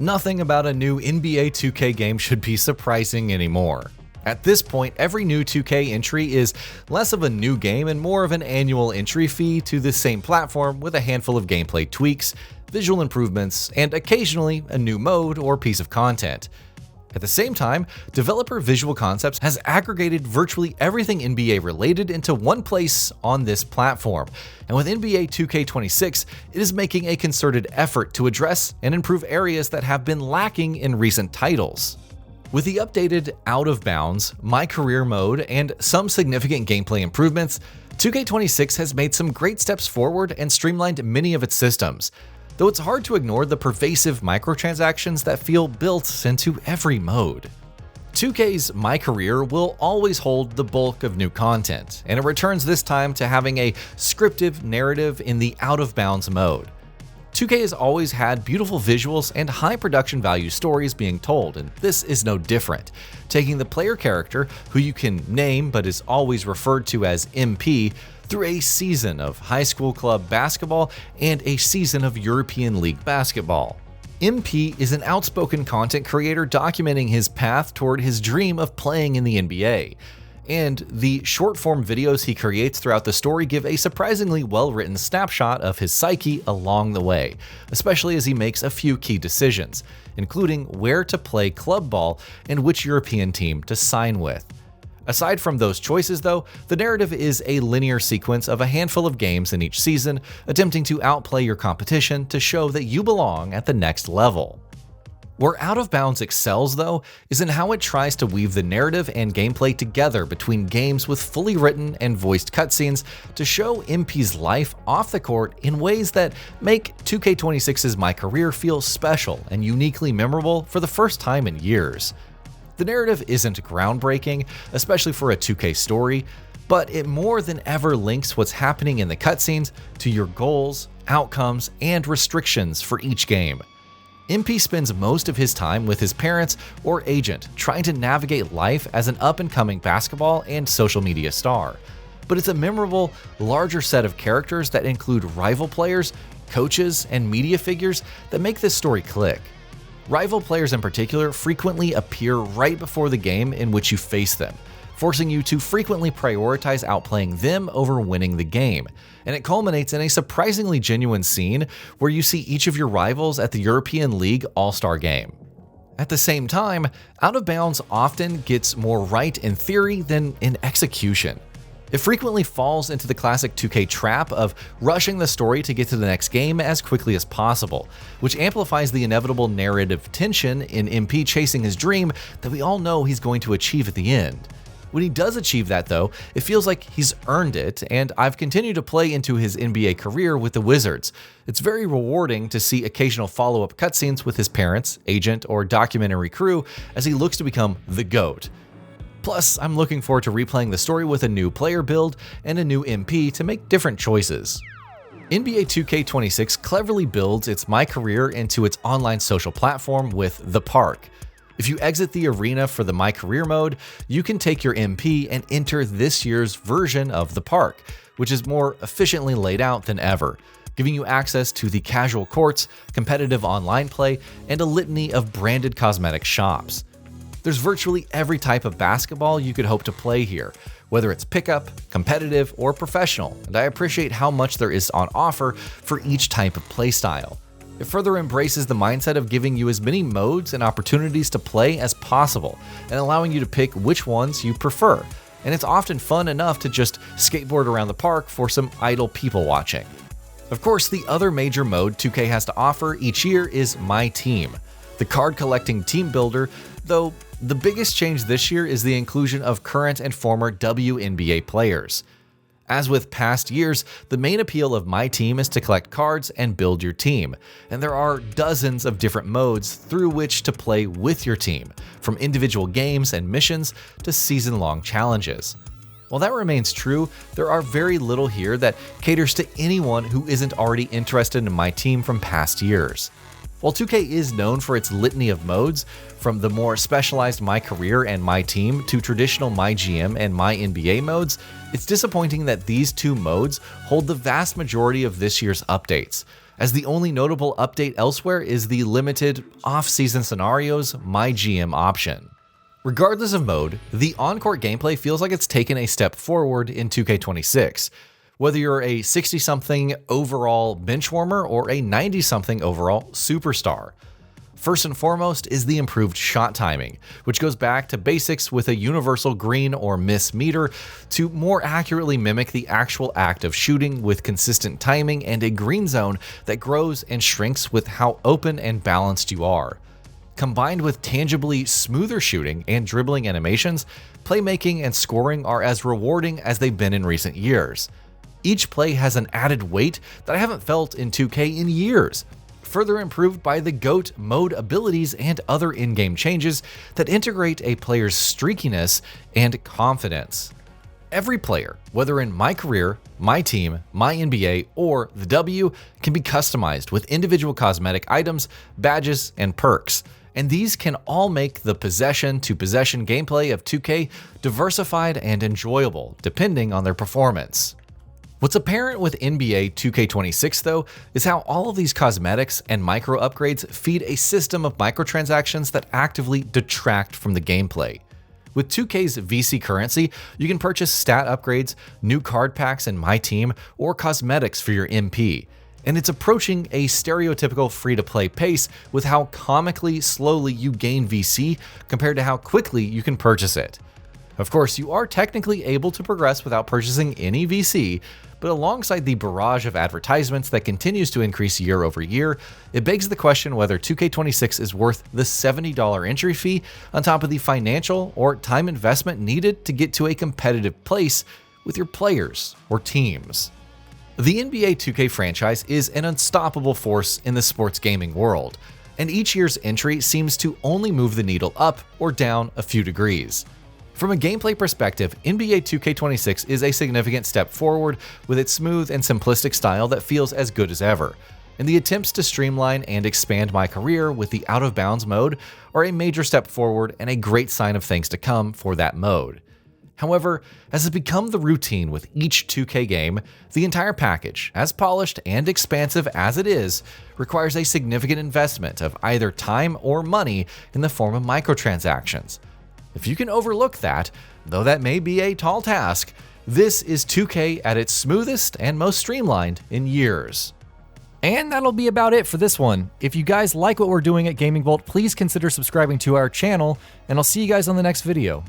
Nothing about a new NBA 2K game should be surprising anymore. At this point, every new 2K entry is less of a new game and more of an annual entry fee to the same platform with a handful of gameplay tweaks, visual improvements, and occasionally a new mode or piece of content. At the same time, developer Visual Concepts has aggregated virtually everything NBA related into one place on this platform, and with NBA 2K26, it is making a concerted effort to address and improve areas that have been lacking in recent titles. With the updated Out of Bounds, MyCareer mode, and some significant gameplay improvements, 2K26 has made some great steps forward and streamlined many of its systems, though it's hard to ignore the pervasive microtransactions that feel built into every mode. 2K's MyCareer will always hold the bulk of new content, and it returns this time to having a scripted narrative in the Out of Bounds mode. 2K has always had beautiful visuals and high production value stories being told, and this is no different. Taking the player character, who you can name but is always referred to as MP, through a season of high school club basketball and a season of European League basketball. MP is an outspoken content creator documenting his path toward his dream of playing in the NBA. And the short-form videos he creates throughout the story give a surprisingly well-written snapshot of his psyche along the way, especially as he makes a few key decisions, including where to play club ball and which European team to sign with. Aside from those choices though, the narrative is a linear sequence of a handful of games in each season, attempting to outplay your competition to show that you belong at the next level. Where Out of Bounds excels, though, is in how it tries to weave the narrative and gameplay together between games with fully written and voiced cutscenes to show MP's life off the court in ways that make 2K26's MyCareer feel special and uniquely memorable for the first time in years. The narrative isn't groundbreaking, especially for a 2K story, but it more than ever links what's happening in the cutscenes to your goals, outcomes, and restrictions for each game. MP spends most of his time with his parents or agent trying to navigate life as an up-and-coming basketball and social media star. But it's a memorable, larger set of characters that include rival players, coaches, and media figures that make this story click. Rival players in particular frequently appear right before the game in which you face them, forcing you to frequently prioritize outplaying them over winning the game, and it culminates in a surprisingly genuine scene where you see each of your rivals at the European League All-Star game. At the same time, Out of Bounds often gets more right in theory than in execution. It frequently falls into the classic 2K trap of rushing the story to get to the next game as quickly as possible, which amplifies the inevitable narrative tension in MP chasing his dream that we all know he's going to achieve at the end. When he does achieve that though, it feels like he's earned it, and I've continued to play into his NBA career with the Wizards. It's very rewarding to see occasional follow-up cutscenes with his parents, agent, or documentary crew as he looks to become the GOAT. Plus, I'm looking forward to replaying the story with a new player build and a new MP to make different choices. NBA 2K26 cleverly builds its MyCareer into its online social platform with The Park. If you exit the arena for the MyCareer mode, you can take your MP and enter this year's version of The Park, which is more efficiently laid out than ever, giving you access to the casual courts, competitive online play, and a litany of branded cosmetic shops. There's virtually every type of basketball you could hope to play here, whether it's pickup, competitive, or professional, and I appreciate how much there is on offer for each type of playstyle. It further embraces the mindset of giving you as many modes and opportunities to play as possible, and allowing you to pick which ones you prefer, and it's often fun enough to just skateboard around the park for some idle people watching. Of course, the other major mode 2K has to offer each year is My Team, the card-collecting team builder, though the biggest change this year is the inclusion of current and former WNBA players. As with past years, the main appeal of My Team is to collect cards and build your team, and there are dozens of different modes through which to play with your team, from individual games and missions to season-long challenges. While that remains true, there are very little here that caters to anyone who isn't already interested in My Team from past years. While 2K is known for its litany of modes, from the more specialized MyCareer and MyTeam to traditional MyGM and MyNBA modes, it's disappointing that these two modes hold the vast majority of this year's updates, as the only notable update elsewhere is the limited off-season scenarios MyGM option. Regardless of mode, the on-court gameplay feels like it's taken a step forward in 2K26. Whether you're a 60-something overall benchwarmer or a 90-something overall superstar. First and foremost is the improved shot timing, which goes back to basics with a universal green or miss meter to more accurately mimic the actual act of shooting with consistent timing and a green zone that grows and shrinks with how open and balanced you are. Combined with tangibly smoother shooting and dribbling animations, playmaking and scoring are as rewarding as they've been in recent years. Each play has an added weight that I haven't felt in 2K in years, further improved by the GOAT mode abilities and other in-game changes that integrate a player's streakiness and confidence. Every player, whether in MyCareer, MyTeam, MyNBA, or the W, can be customized with individual cosmetic items, badges, and perks, and these can all make the possession-to-possession gameplay of 2K diversified and enjoyable, depending on their performance. What's apparent with NBA 2K26 though is how all of these cosmetics and micro upgrades feed a system of microtransactions that actively detract from the gameplay. With 2K's VC currency, you can purchase stat upgrades, new card packs in MyTeam, or cosmetics for your MP, and it's approaching a stereotypical free-to-play pace with how comically slowly you gain VC compared to how quickly you can purchase it. Of course, you are technically able to progress without purchasing any VC, but alongside the barrage of advertisements that continues to increase year over year, it begs the question whether 2K26 is worth the $70 entry fee on top of the financial or time investment needed to get to a competitive place with your players or teams. The NBA 2K franchise is an unstoppable force in the sports gaming world, and each year's entry seems to only move the needle up or down a few degrees. From a gameplay perspective, NBA 2K26 is a significant step forward with its smooth and simplistic style that feels as good as ever, and the attempts to streamline and expand MyCareer with the out-of-bounds mode are a major step forward and a great sign of things to come for that mode. However, as has become the routine with each 2K game, the entire package, as polished and expansive as it is, requires a significant investment of either time or money in the form of microtransactions. If you can overlook that, though that may be a tall task, this is 2K at its smoothest and most streamlined in years. And that'll be about it for this one. If you guys like what we're doing at GamingBolt, please consider subscribing to our channel, and I'll see you guys on the next video.